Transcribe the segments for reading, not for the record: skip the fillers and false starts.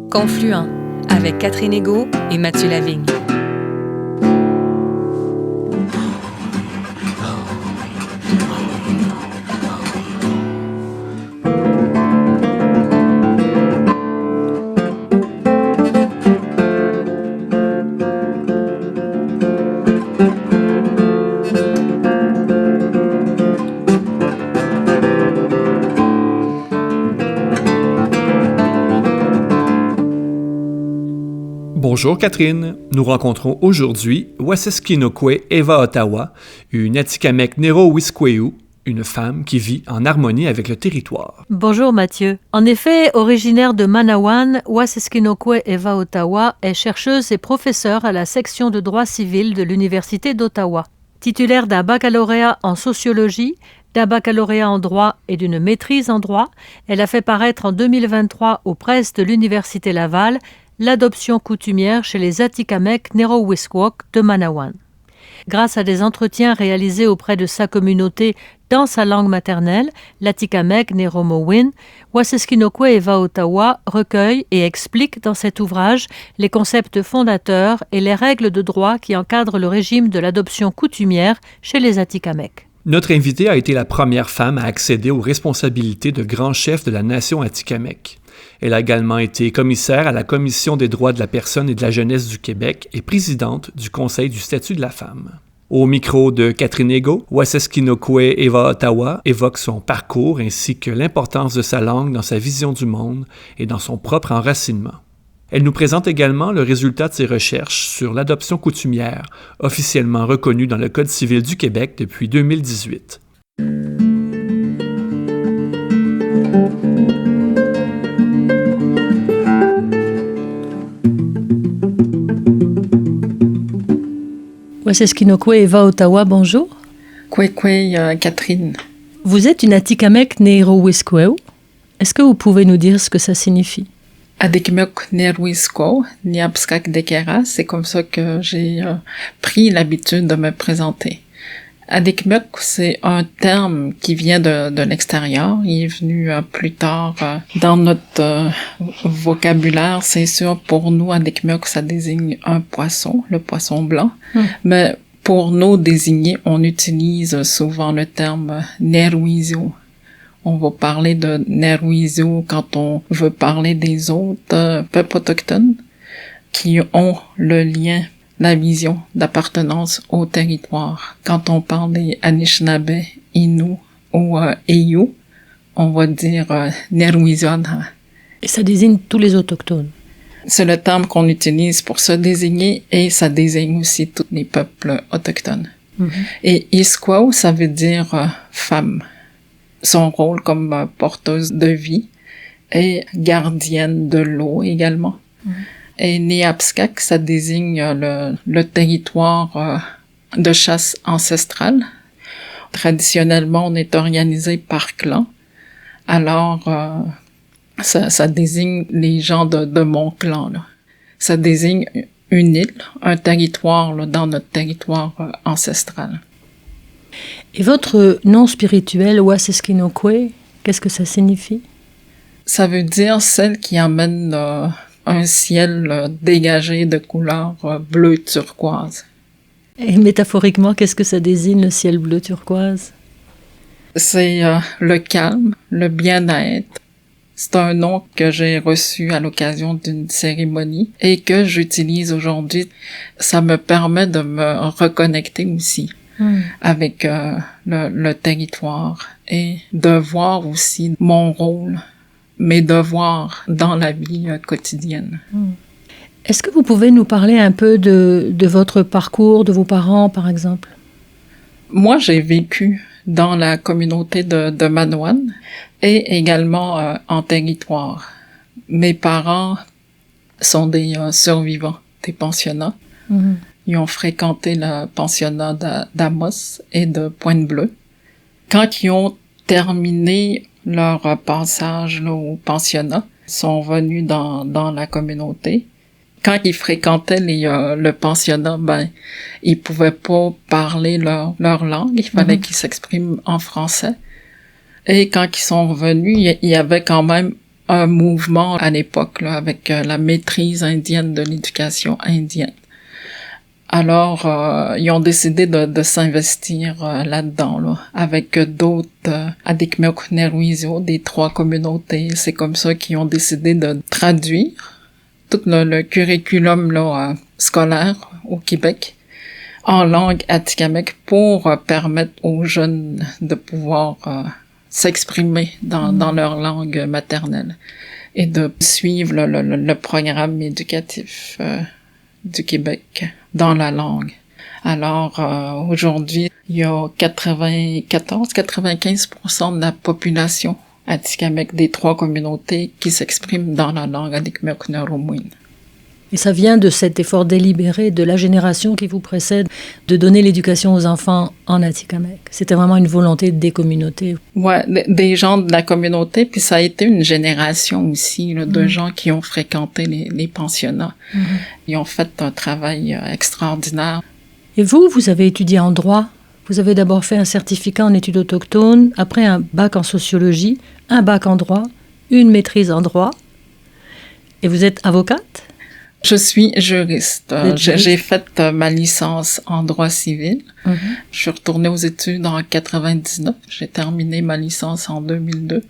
Confluent avec Catherine Egault et Mathieu Lavigne. Bonjour Catherine, nous rencontrons aujourd'hui Waseskinokwe Eva Ottawa, une Atikamekw Nero-Wiskweu, une femme qui vit en harmonie avec le territoire. Bonjour Mathieu. En effet, originaire de Manawan, Waseskinokwe Eva Ottawa est chercheuse et professeure à la section de droit civil de l'Université d'Ottawa. Titulaire d'un baccalauréat en sociologie, d'un baccalauréat en droit et d'une maîtrise en droit, elle a fait paraître en 2023 aux presses de l'Université Laval l'adoption coutumière chez les Atikamekw Nero-Wiskwok de Manawan. Grâce à des entretiens réalisés auprès de sa communauté dans sa langue maternelle, l'Atikamekw Nero-Mowin, Waseskinokwe Eva Ottawa recueille et explique dans cet ouvrage les concepts fondateurs et les règles de droit qui encadrent le régime de l'adoption coutumière chez les Atikamekw. Notre invitée a été la première femme à accéder aux responsabilités de grand chef de la nation Atikamekw. Elle a également été commissaire à la Commission des droits de la personne et de la jeunesse du Québec et présidente du Conseil du statut de la femme. Au micro de Catherine Egault, Waseskinokwe Eva Ottawa évoque son parcours ainsi que l'importance de sa langue dans sa vision du monde et dans son propre enracinement. Elle nous présente également le résultat de ses recherches sur l'adoption coutumière, officiellement reconnue dans le Code civil du Québec depuis 2018. Waseskinokwe Eva Ottawa, bonjour. Catherine. Vous êtes une Atikamekw Nero-Wiskweu. Est-ce que vous pouvez nous dire ce que ça signifie? Atikamekw Nero-Wiskweu, Niapskak Dekera, c'est comme ça que j'ai pris l'habitude de me présenter. Atikamekw, c'est un terme qui vient de l'extérieur. Il est venu plus tard dans notre vocabulaire. C'est sûr, pour nous, Atikamekw, ça désigne un poisson, le poisson blanc. Mais pour nous désigner, on utilise souvent le terme Neruizo. On va parler de Neruizo quand on veut parler des autres peuples autochtones qui ont le lien, la vision d'appartenance au territoire. Quand on parle des Anishinaabe, Innu ou Eyu, on va dire Neruizona. Et ça désigne tous les autochtones. C'est le terme qu'on utilise pour se désigner et ça désigne aussi tous les peuples autochtones. Et Iskweu, ça veut dire femme. Son rôle comme porteuse de vie et gardienne de l'eau également. Et Niapskak, ça désigne le territoire de chasse ancestrale. Traditionnellement, on est organisé par clan. Alors, ça désigne les gens de mon clan, là. Ça désigne une île, un territoire là, dans notre territoire ancestral. Et votre nom spirituel, Waseskinokwe, qu'est-ce que ça signifie? Ça veut dire celle qui amène un ciel dégagé de couleur bleu turquoise. Et métaphoriquement, qu'est-ce que ça désigne, le ciel bleu turquoise? C'est le calme, le bien-être. C'est un nom que j'ai reçu à l'occasion d'une cérémonie et que j'utilise aujourd'hui. Ça me permet de me reconnecter aussi avec le territoire et de voir aussi mon rôle, mes devoirs dans la vie quotidienne. Est-ce que vous pouvez nous parler un peu de votre parcours, de vos parents par exemple? Moi, j'ai vécu dans la communauté de Manawan et également en territoire. Mes parents sont des survivants des pensionnats. Ils ont fréquenté le pensionnat d'Amos et de Pointe-Bleue. Quand ils ont terminé leur passage là, au pensionnat, ils sont venus dans la communauté. Quand ils fréquentaient le pensionnat, ils pouvaient pas parler leur langue. Il fallait qu'ils s'expriment en français. Et quand ils sont revenus, il y avait quand même un mouvement à l'époque là, avec la maîtrise indienne de l'éducation indienne. Alors, ils ont décidé de s'investir là-dedans, là, avec d'autres Adikmek Nerwizo des 3 communautés. C'est comme ça qu'ils ont décidé de traduire tout le curriculum là, scolaire au Québec en langue atikamekw pour permettre aux jeunes de pouvoir s'exprimer dans leur langue maternelle et de suivre le programme éducatif du Québec dans la langue. Alors, aujourd'hui, il y a 94-95% de la population atikamekw des 3 communautés qui s'expriment dans la langue Adikmek Nerumwin. Et ça vient de cet effort délibéré de la génération qui vous précède de donner l'éducation aux enfants en Atikamekw. C'était vraiment une volonté des communautés. Ouais, des gens de la communauté, puis ça a été une génération aussi là, de gens qui ont fréquenté les pensionnats. Ils ont fait un travail extraordinaire. Et vous avez étudié en droit. Vous avez d'abord fait un certificat en études autochtones, après un bac en sociologie, un bac en droit, une maîtrise en droit. Et vous êtes avocate ? Je suis juriste. J'ai fait ma licence en droit civil. Je suis retournée aux études en 99. J'ai terminé ma licence en 2002.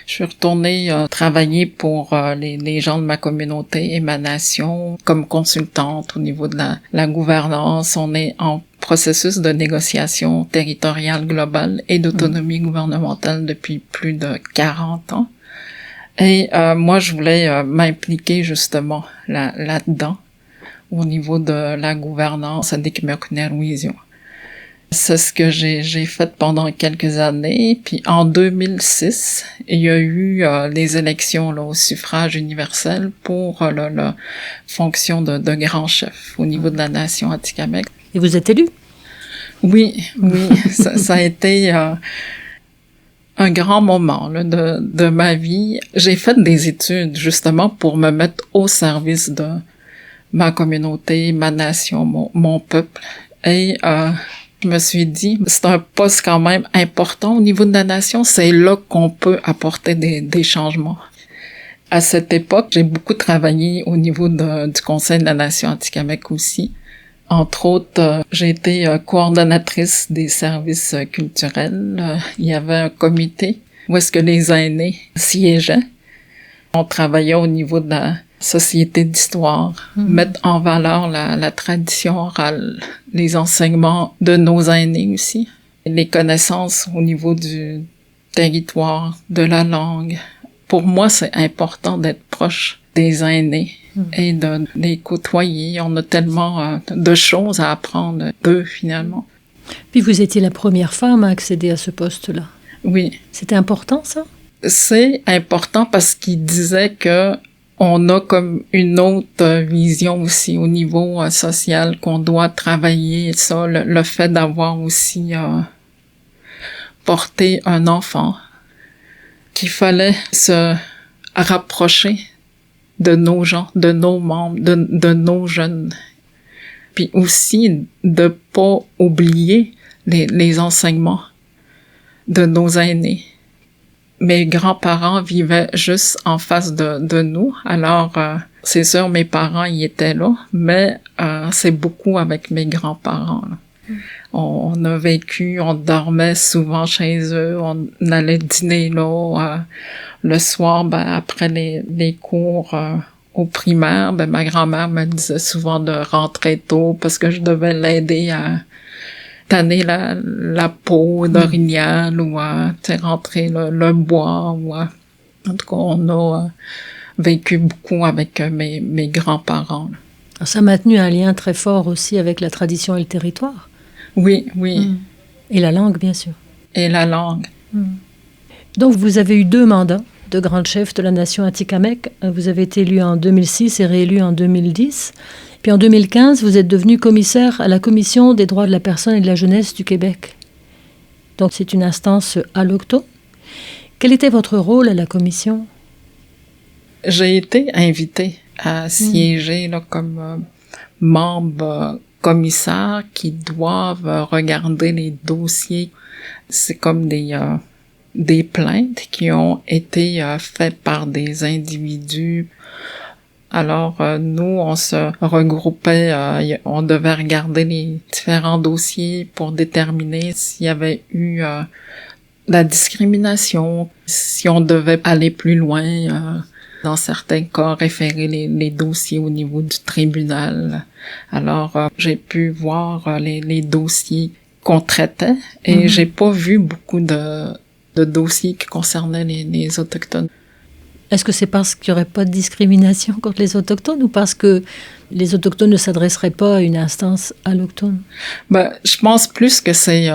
Je suis retournée travailler pour les gens de ma communauté et ma nation comme consultante au niveau de la gouvernance. On est en processus de négociation territoriale globale et d'autonomie gouvernementale depuis plus de 40 ans. Et moi, je voulais m'impliquer justement là-dedans, au niveau de la gouvernance Adikmek Nerwizo. C'est ce que j'ai fait pendant quelques années. Puis en 2006, il y a eu les élections là, au suffrage universel pour la fonction de grand chef au niveau de la nation Atikamekw. Et vous êtes élu? Oui, ça a été un grand moment là, de ma vie. J'ai fait des études justement pour me mettre au service de ma communauté, ma nation, mon peuple. Et je me suis dit, c'est un poste quand même important au niveau de la nation. C'est là qu'on peut apporter des changements. À cette époque, j'ai beaucoup travaillé au niveau du Conseil de la nation Atikamekw aussi. Entre autres, j'ai été coordonnatrice des services culturels. Il y avait un comité où est-ce que les aînés siégeaient. On travaillait au niveau de la société d'histoire, mettre en valeur la tradition orale, les enseignements de nos aînés aussi, les connaissances au niveau du territoire, de la langue. Pour moi, c'est important d'être proche des aînés et de les côtoyer. On a tellement de choses à apprendre d'eux, finalement. Puis vous étiez la première femme à accéder à ce poste-là. Oui. C'était important, ça? C'est important parce qu'il disait que on a comme une autre vision aussi au niveau social qu'on doit travailler. Ça, le fait d'avoir aussi porté un enfant, qu'il fallait se rapprocher de nos gens, de nos membres, de nos jeunes. Puis aussi de pas oublier les enseignements de nos aînés. Mes grands-parents vivaient juste en face de nous. Alors, c'est sûr, mes parents y étaient là, mais c'est beaucoup avec mes grands-parents. Là. On a vécu, on dormait souvent chez eux, on allait dîner là. Le soir, après les cours au primaire, ma grand-mère me disait souvent de rentrer tôt parce que je devais l'aider à tanner la peau d'orignal ou à rentrer le bois. En tout cas, on a vécu beaucoup avec mes grands-parents. Alors, ça a maintenu un lien très fort aussi avec la tradition et le territoire. Oui. Et la langue, bien sûr. Et la langue. Donc, vous avez eu 2 mandats de grande chef de la nation Atikamekw. Vous avez été élu en 2006 et réélu en 2010. Puis en 2015, vous êtes devenu commissaire à la Commission des droits de la personne et de la jeunesse du Québec. Donc, c'est une instance alloctone. Quel était votre rôle à la commission? J'ai été invitée à siéger là, comme membre commissaire qui doivent regarder les dossiers. C'est comme des des plaintes qui ont été faites par des individus. Alors, nous, on se regroupait, on devait regarder les différents dossiers pour déterminer s'il y avait eu la discrimination, si on devait aller plus loin, dans certains cas, référer les dossiers au niveau du tribunal. Alors, j'ai pu voir les dossiers qu'on traitait et j'ai pas vu beaucoup de dossiers qui concernaient les Autochtones. Est-ce que c'est parce qu'il n'y aurait pas de discrimination contre les Autochtones ou parce que les Autochtones ne s'adresseraient pas à une instance alloctone? Je pense plus que c'est...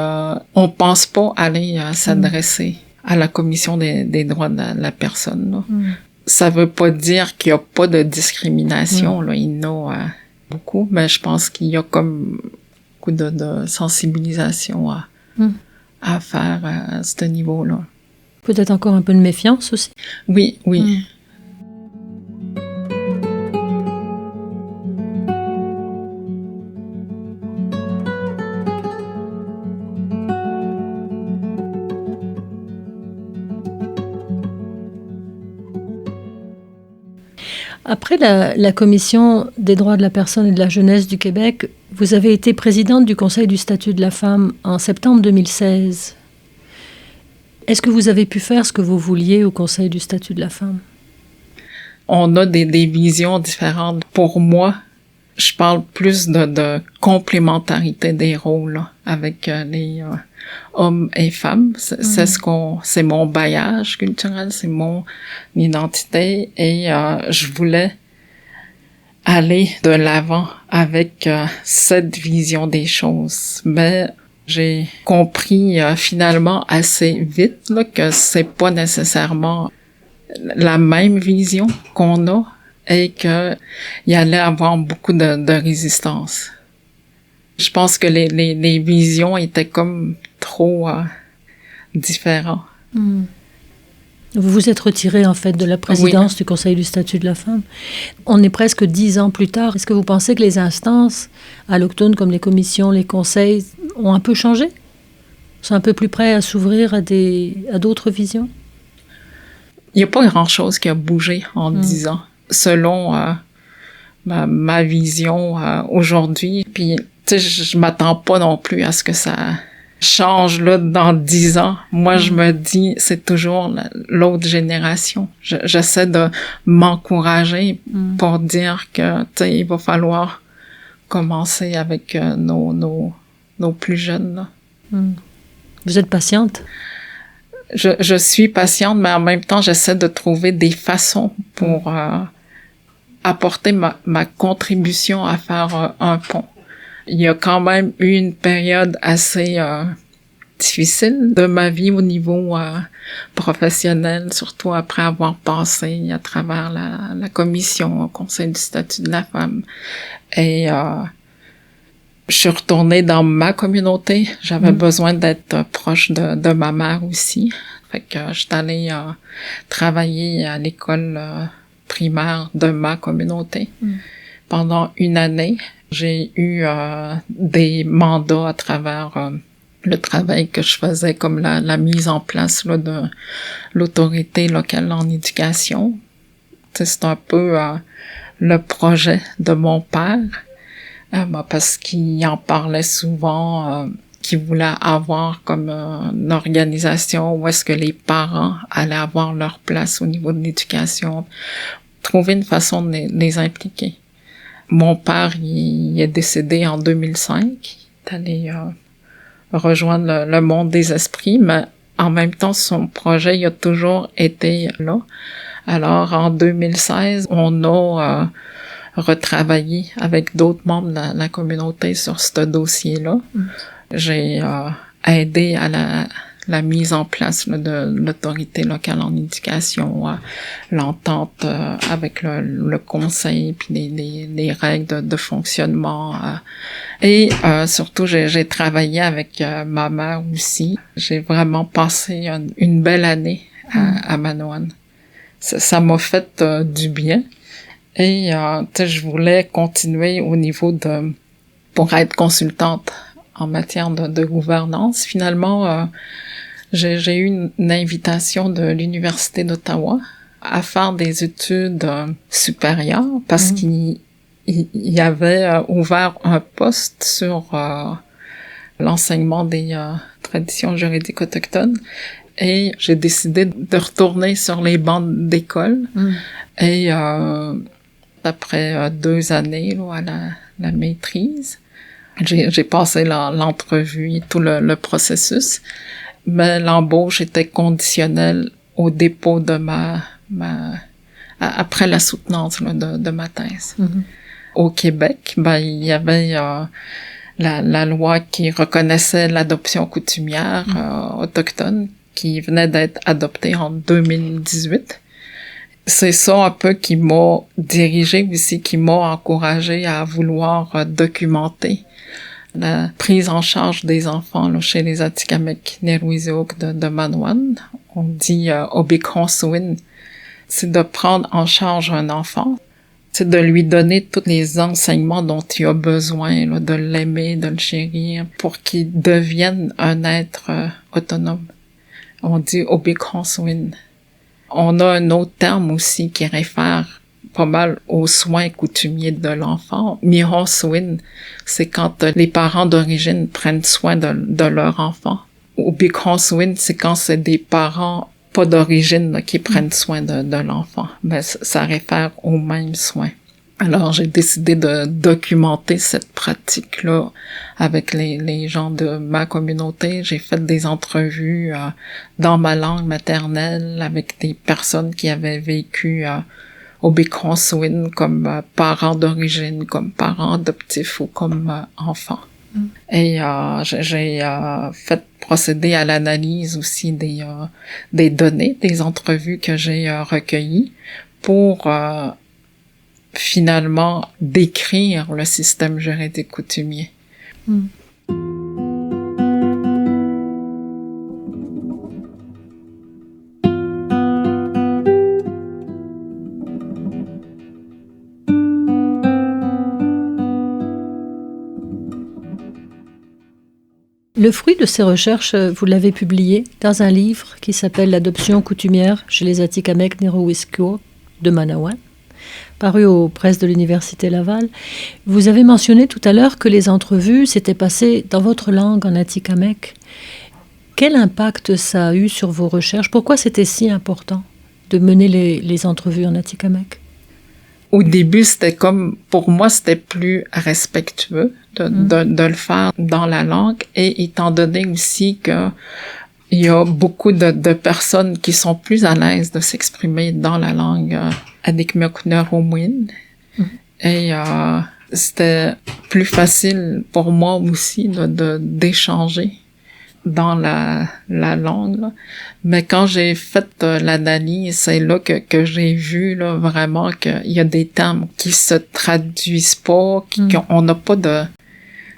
on pense pas aller s'adresser à la Commission des droits de la personne. Là. Ça veut pas dire qu'il y a pas de discrimination. Là. Il y en a beaucoup, mais je pense qu'il y a comme beaucoup de sensibilisation à faire à ce niveau-là. Peut-être encore un peu de méfiance aussi. Oui. Après la Commission des droits de la personne et de la jeunesse du Québec, vous avez été présidente du Conseil du statut de la femme en septembre 2016. Est-ce que vous avez pu faire ce que vous vouliez au Conseil du statut de la femme? On a des visions différentes. Pour moi, je parle plus de complémentarité des rôles là, avec les hommes et femmes. C'est mon bagage culturel, c'est mon identité et je voulais aller de l'avant avec cette vision des choses. Mais j'ai compris finalement assez vite là, que c'est pas nécessairement la même vision qu'on a et que il y allait avoir beaucoup de résistance. Je pense que les visions étaient comme trop différentes. Vous vous êtes retiré en fait de la présidence du Conseil du statut de la femme. On est presque 10 ans plus tard. Est-ce que vous pensez que les instances allochtones comme les commissions, les conseils ont un peu changé? Sont un peu plus prêts à s'ouvrir à d'autres visions? Il n'y a pas grand-chose qui a bougé en 10 ans. Selon ma vision aujourd'hui, puis tu sais, je m'attends pas non plus à ce que ça change là dans 10 ans. Moi, je me dis, c'est toujours l'autre génération. J'essaie de m'encourager pour dire que tu sais, il va falloir commencer avec nos plus jeunes. Là. Vous êtes patiente? Je suis patiente, mais en même temps, j'essaie de trouver des façons pour apporter ma contribution à faire un pont. Il y a quand même eu une période assez difficile de ma vie au niveau professionnel, surtout après avoir passé à travers la commission au Conseil du statut de la femme. Et je suis retournée dans ma communauté. J'avais besoin d'être proche de ma mère aussi. Fait que je suis allée travailler à l'école primaire de ma communauté. Pendant une année, j'ai eu des mandats à travers le travail que je faisais, comme la mise en place là, de l'autorité locale en éducation. C'est un peu le projet de mon père. Parce qu'il en parlait souvent, qu'il voulait avoir comme une organisation où est-ce que les parents allaient avoir leur place au niveau de l'éducation, trouver une façon de les impliquer. Mon père, il est décédé en 2005, il est allé rejoindre le monde des esprits, mais en même temps, son projet, il a toujours été là. Alors, en 2016, on a retravaillé avec d'autres membres de la communauté sur ce dossier-là. J'ai aidé à la mise en place là, de l'autorité locale en éducation, l'entente avec le conseil, puis les règles de fonctionnement. Et surtout, j'ai travaillé avec ma mère aussi. J'ai vraiment passé une belle année à Manoan. Ça m'a fait du bien. Et je voulais continuer au niveau pour être consultante en matière de gouvernance. Finalement, J'ai eu une invitation de l'Université d'Ottawa à faire des études supérieures parce qu'il y avait ouvert un poste sur l'enseignement des traditions juridiques autochtones. Et j'ai décidé de retourner sur les bancs d'école. Et après 2 années là, à la maîtrise, j'ai passé l'entrevue et tout le processus. Mais l'embauche était conditionnelle au dépôt de après la soutenance là, de ma thèse. Au Québec, il y avait la loi qui reconnaissait l'adoption coutumière autochtone qui venait d'être adoptée en 2018. C'est ça un peu qui m'a dirigée aussi, qui m'a encouragée à vouloir documenter la prise en charge des enfants là, chez les Atikamekw Neruiseok de Manawan. On dit Obikonswin, c'est de prendre en charge un enfant, c'est de lui donner tous les enseignements dont il a besoin, là, de l'aimer, de le chérir, pour qu'il devienne un être autonome. On dit Obikonswin. On a un autre terme aussi qui réfère pas mal aux soins coutumiers de l'enfant. Mihonswin, c'est quand les parents d'origine prennent soin de leur enfant. Obikonswin, c'est quand c'est des parents pas d'origine là, qui prennent soin de l'enfant. Mais ça réfère aux mêmes soins. Alors, j'ai décidé de documenter cette pratique-là avec les gens de ma communauté. J'ai fait des entrevues dans ma langue maternelle avec des personnes qui avaient vécu Obikonswin comme parents d'origine, comme parents adoptifs ou comme enfants. Et j'ai fait procéder à l'analyse aussi des données, des entrevues que j'ai recueillies pour finalement décrire le système juridique coutumier. Le fruit de ces recherches, vous l'avez publié dans un livre qui s'appelle « L'adoption coutumière chez les Atikamekw Neruiseok de Manawan », paru aux presses de l'Université Laval. Vous avez mentionné tout à l'heure que les entrevues s'étaient passées dans votre langue en Atikamekw. Quel impact ça a eu sur vos recherches? Pourquoi c'était si important de mener les entrevues en Atikamekw? Au début, c'était comme, pour moi, c'était plus respectueux de le faire dans la langue, et étant donné aussi que il y a beaucoup de personnes qui sont plus à l'aise de s'exprimer dans la langue Adikmekw-Nerumwin, et c'était plus facile pour moi aussi d'échanger dans la langue, là. Mais quand j'ai fait l'analyse, c'est là que j'ai vu là vraiment qu'il y a des termes qui se traduisent pas, qu'on n'a pas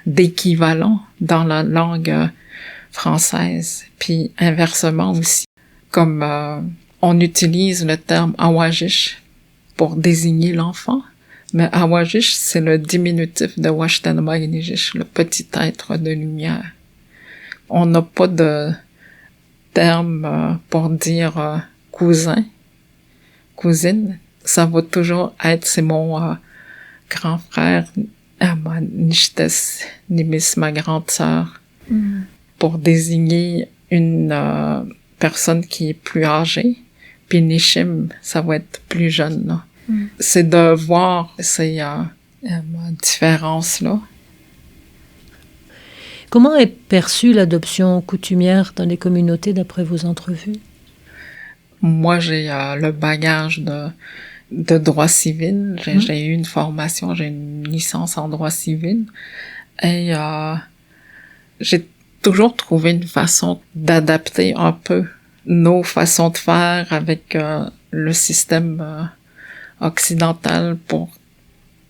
d'équivalent dans la langue française. Puis inversement aussi, comme on utilise le terme awajish pour désigner l'enfant, mais awajish c'est le diminutif de Washtanamainijish, le petit être de lumière. On n'a pas de terme pour dire cousin, cousine. Ça va toujours être, c'est mon grand frère, ma nichtes, nimis, ma grande sœur, pour désigner une personne qui est plus âgée. Puis nishim, ça va être plus jeune, là. C'est de voir ces différences-là. Comment est perçue l'adoption coutumière dans les communautés d'après vos entrevues? Moi, j'ai le bagage de droit civil. J'ai eu une formation, j'ai une licence en droit civil. Et j'ai toujours trouvé une façon d'adapter un peu nos façons de faire avec le système occidental pour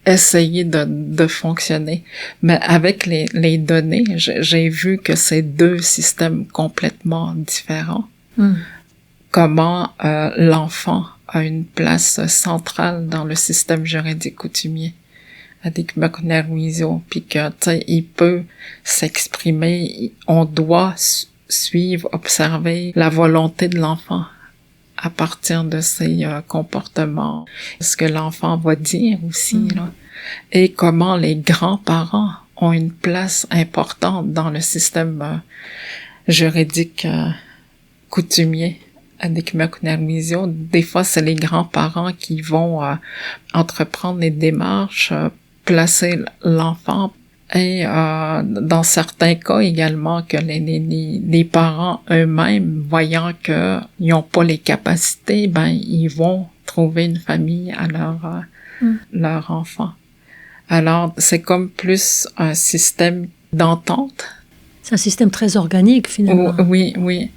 essayer de fonctionner. Mais avec les données, j'ai vu que c'est 2 systèmes complètement différents. Comment l'enfant a une place centrale dans le système juridique coutumier. Adikmekw-Neruiseok, puis que, tu sais, il peut s'exprimer, on doit suivre, observer la volonté de l'enfant à partir de ses comportements, ce que l'enfant va dire aussi, là, et comment les grands-parents ont une place importante dans le système juridique coutumier. Des fois, c'est les grands-parents qui vont entreprendre les démarches, placer l'enfant, et dans certains cas également que les parents eux-mêmes, voyant que ils n'ont pas les capacités, ils vont trouver une famille à leur enfant. Alors, c'est comme plus un système d'entente. C'est un système très organique, finalement. Oui.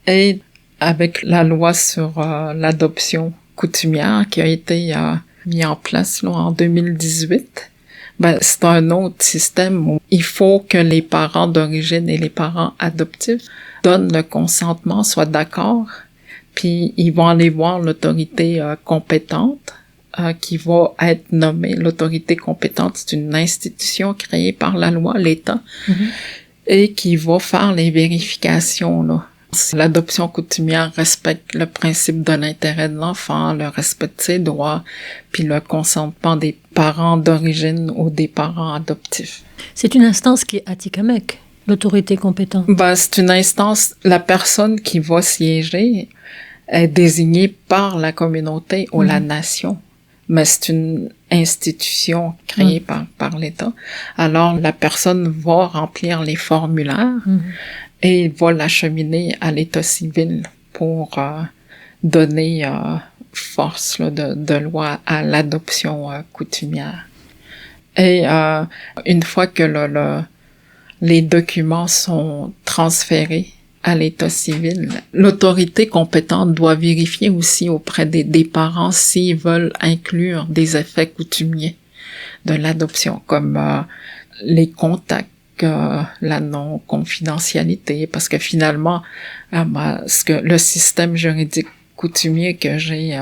Et avec la loi sur l'adoption coutumière qui a été mis en place là, en 2018, c'est un autre système où il faut que les parents d'origine et les parents adoptifs donnent le consentement, soient d'accord, puis ils vont aller voir l'autorité compétente qui va être nommée. L'autorité compétente, c'est une institution créée par la loi, l'État, et qui va faire les vérifications, là. L'adoption coutumière respecte le principe de l'intérêt de l'enfant, le respect de ses droits, puis le consentement des parents d'origine ou des parents adoptifs. C'est une instance qui est Atikamekw, l'autorité compétente. C'est une instance, la personne qui va siéger est désignée par la communauté ou la nation, mais c'est une institution créée par l'État. Alors, la personne va remplir les formulaires et va l'acheminer à l'État civil pour donner force là, de loi à l'adoption coutumière. Et une fois que les documents sont transférés à l'État civil, l'autorité compétente doit vérifier aussi auprès des parents s'ils veulent inclure des effets coutumiers de l'adoption, comme les contacts, la non-confidentialité, parce que finalement, le système juridique coutumier que j'ai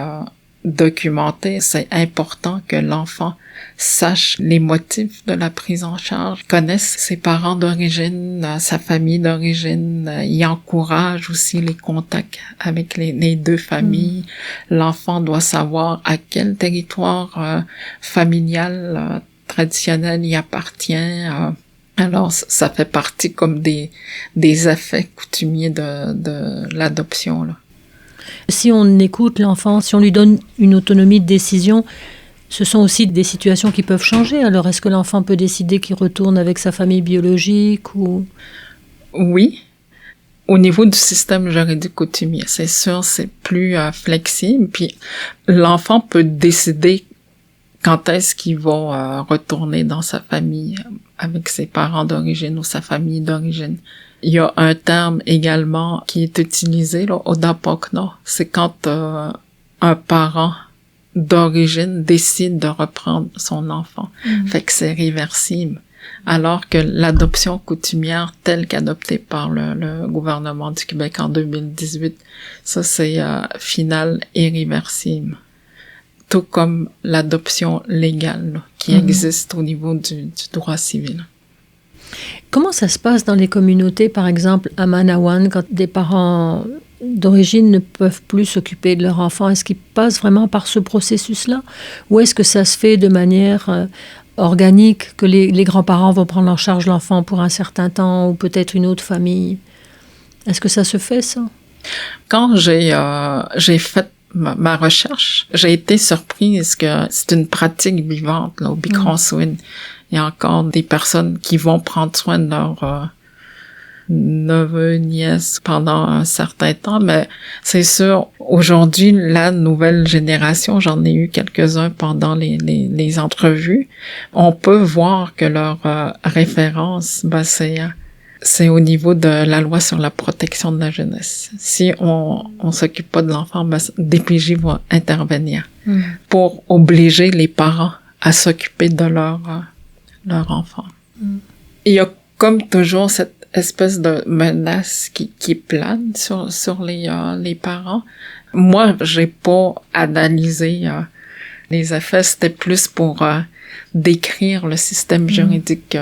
documenté, c'est important que l'enfant sache les motifs de la prise en charge, connaisse ses parents d'origine, sa famille d'origine, il encourage aussi les contacts avec les deux familles. L'enfant doit savoir à quel territoire familial traditionnel il appartient. Alors, ça fait partie comme des effets coutumiers de l'adoption, là. Si on écoute l'enfant, si on lui donne une autonomie de décision, ce sont aussi des situations qui peuvent changer. Alors, est-ce que l'enfant peut décider qu'il retourne avec sa famille biologique ou... Oui. Au niveau du système juridique coutumier, c'est sûr, c'est plus flexible. Puis, l'enfant peut décider quand est-ce qu'il va retourner dans sa famille avec ses parents d'origine ou sa famille d'origine. Il y a un terme également qui est utilisé, là, Odapokno. C'est quand un parent d'origine décide de reprendre son enfant. Fait que c'est réversible. Alors que l'adoption coutumière telle qu'adoptée par le gouvernement du Québec en 2018, ça c'est final et irréversible. Tout comme l'adoption légale là, qui existe au niveau du droit civil. Comment ça se passe dans les communautés, par exemple à Manawan, quand des parents d'origine ne peuvent plus s'occuper de leur enfant? Est-ce qu'ils passent vraiment par ce processus-là? Ou est-ce que ça se fait de manière organique, que les grands-parents vont prendre en charge l'enfant pour un certain temps, ou peut-être une autre famille? Est-ce que ça se fait, ça? Quand j'ai fait ma recherche, j'ai été surprise que c'est une pratique vivante là, au Bikram-Swin. Il y a encore des personnes qui vont prendre soin de leur neveu, nièce pendant un certain temps, mais c'est sûr, aujourd'hui, la nouvelle génération, j'en ai eu quelques-uns pendant les entrevues, on peut voir que leur référence, c'est au niveau de la loi sur la protection de la jeunesse. Si on s'occupe pas de l'enfant, DPJ va intervenir pour obliger les parents à s'occuper de leur enfant. Il y a comme toujours cette espèce de menace qui plane sur les parents. Moi, j'ai pas analysé les effets, c'était plus pour décrire le système juridique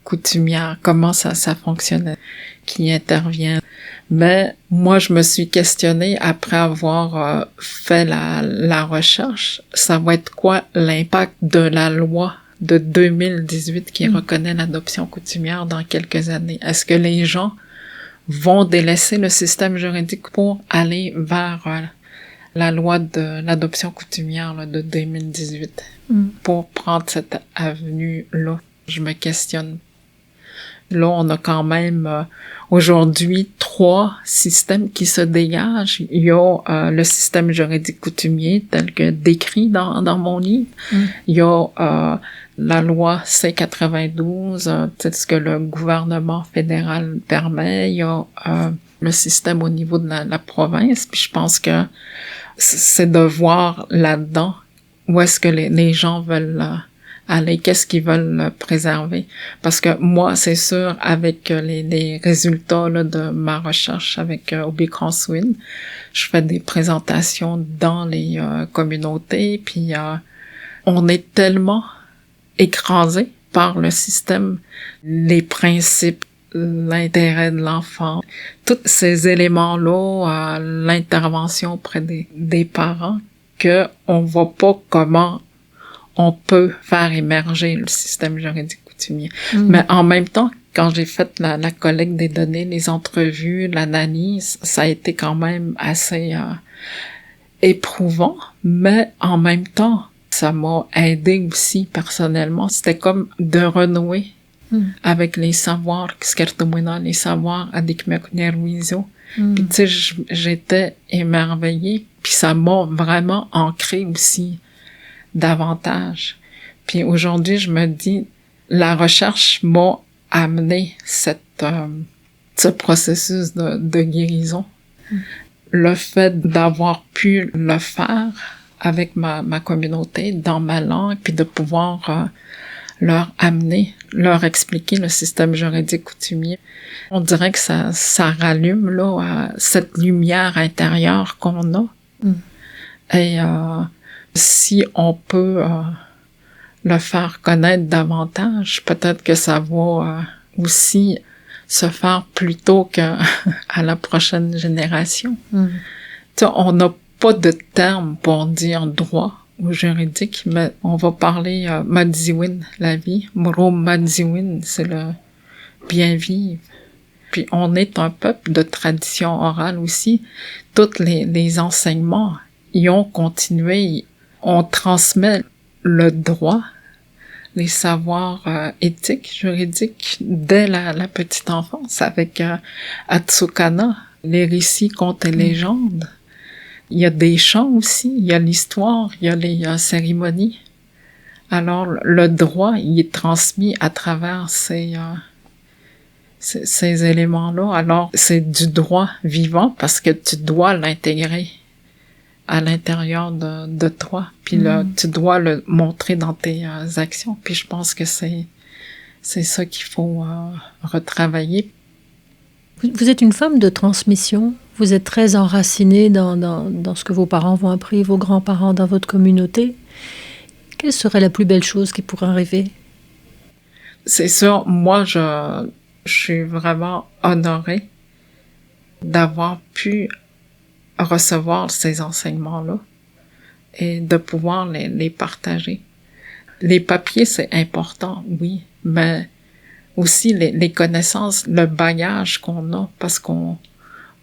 coutumière, comment ça fonctionnait, qui intervient. Mais moi, je me suis questionnée après avoir fait la recherche, ça va être quoi l'impact de la loi de 2018 qui reconnaît l'adoption coutumière dans quelques années? Est-ce que les gens vont délaisser le système juridique pour aller vers la loi de l'adoption coutumière là, de 2018 pour prendre cette avenue-là? Je me questionne. Là, on a quand même aujourd'hui 3 systèmes qui se dégagent. Il y a le système juridique coutumier tel que décrit dans mon livre. Il y a la loi C-92, c'est ce que le gouvernement fédéral permet. Il y a le système au niveau de la province. Puis je pense que c'est de voir là-dedans où est-ce que les gens veulent aller, qu'est-ce qu'ils veulent préserver. Parce que moi, c'est sûr, avec les résultats là, de ma recherche avec Obi-Crosswind, je fais des présentations dans les communautés, puis on est tellement écrasé par le système, les principes, l'intérêt de l'enfant, tous ces éléments-là, l'intervention auprès des parents, que on voit pas comment on peut faire émerger le système juridique coutumier. Mais en même temps, quand j'ai fait la collecte des données, les entrevues, l'analyse, ça a été quand même assez éprouvant, mais en même temps, ça m'a aidé aussi personnellement. C'était comme de renouer avec les savoirs, les savoirs Adikmeknerwizo. Puis tu sais, j'étais émerveillée, puis ça m'a vraiment ancré aussi davantage. Puis aujourd'hui, je me dis, la recherche m'a amené ce processus de guérison. Le fait d'avoir pu le faire avec ma communauté, dans ma langue, puis de pouvoir leur amener, leur expliquer le système juridique coutumier. On dirait que ça rallume là cette lumière intérieure qu'on a. Et si on peut le faire connaître davantage, peut-être que ça va aussi se faire plus tôt que à la prochaine génération. Tu sais, on n'a pas de terme pour dire droit ou juridique, mais on va parler Madziwin, la vie. Muro Madziwin, c'est le bien vivre. Puis on est un peuple de tradition orale aussi. Tous les enseignements y ont continué. On transmet le droit, les savoirs éthiques, juridiques, dès la petite enfance, avec Atsukana, les récits, contes et légendes. Il y a des chants aussi, il y a l'histoire, il y a les cérémonies. Alors, le droit, il est transmis à travers ces éléments-là. Alors, c'est du droit vivant parce que tu dois l'intégrer à l'intérieur de toi. Puis là, tu dois le montrer dans tes actions. Puis je pense que c'est ça qu'il faut retravailler. Vous êtes une femme de transmission. Vous êtes très enracinée dans ce que vos parents vous ont appris, vos grands-parents dans votre communauté. Quelle serait la plus belle chose qui pourrait arriver? C'est sûr, moi, je suis vraiment honorée d'avoir pu recevoir ces enseignements-là et de pouvoir les partager. Les papiers, c'est important, oui, mais aussi les connaissances, le bagage qu'on a, parce qu'on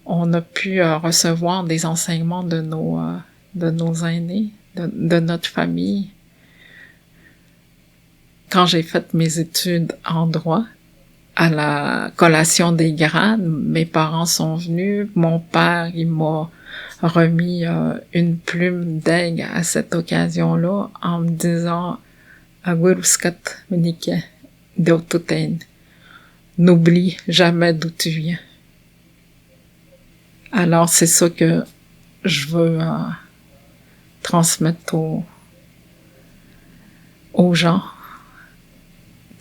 a pu recevoir des enseignements de nos aînés, de notre famille. Quand j'ai fait mes études en droit, à la collation des grades, mes parents sont venus, mon père, il m'a remis une plume d'aigle à cette occasion-là en me disant « Aguruskat menike deotutein » n'oublie jamais d'où tu viens. Alors c'est ça que je veux transmettre aux gens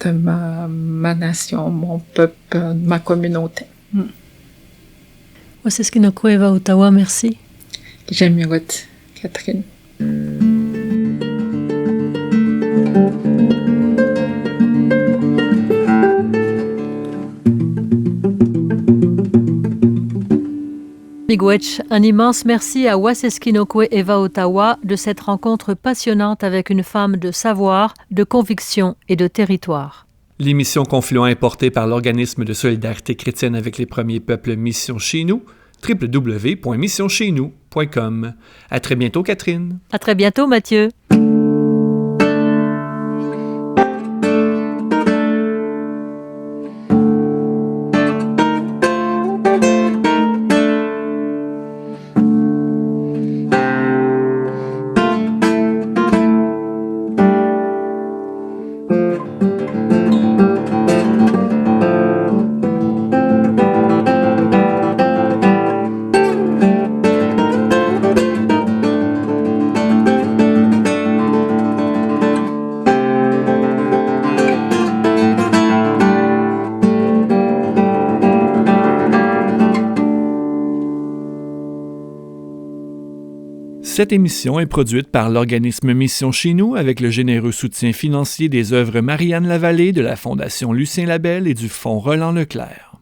de ma nation, mon peuple, ma communauté. Waseskinokwe va Ottawa, merci. J'aime mieux, Catherine. Miigwech, un immense merci à Waseskinokwe Eva Ottawa de cette rencontre passionnante avec une femme de savoir, de conviction et de territoire. L'émission Confluent est portée par l'Organisme de solidarité chrétienne avec les premiers peuples Mission Chez Nous, www.missioncheznous.com. À très bientôt, Catherine. À très bientôt, Mathieu. Cette émission est produite par l'organisme Mission Chez Nous avec le généreux soutien financier des œuvres Marianne Lavallée de la Fondation Lucien Labelle et du Fonds Roland Leclerc.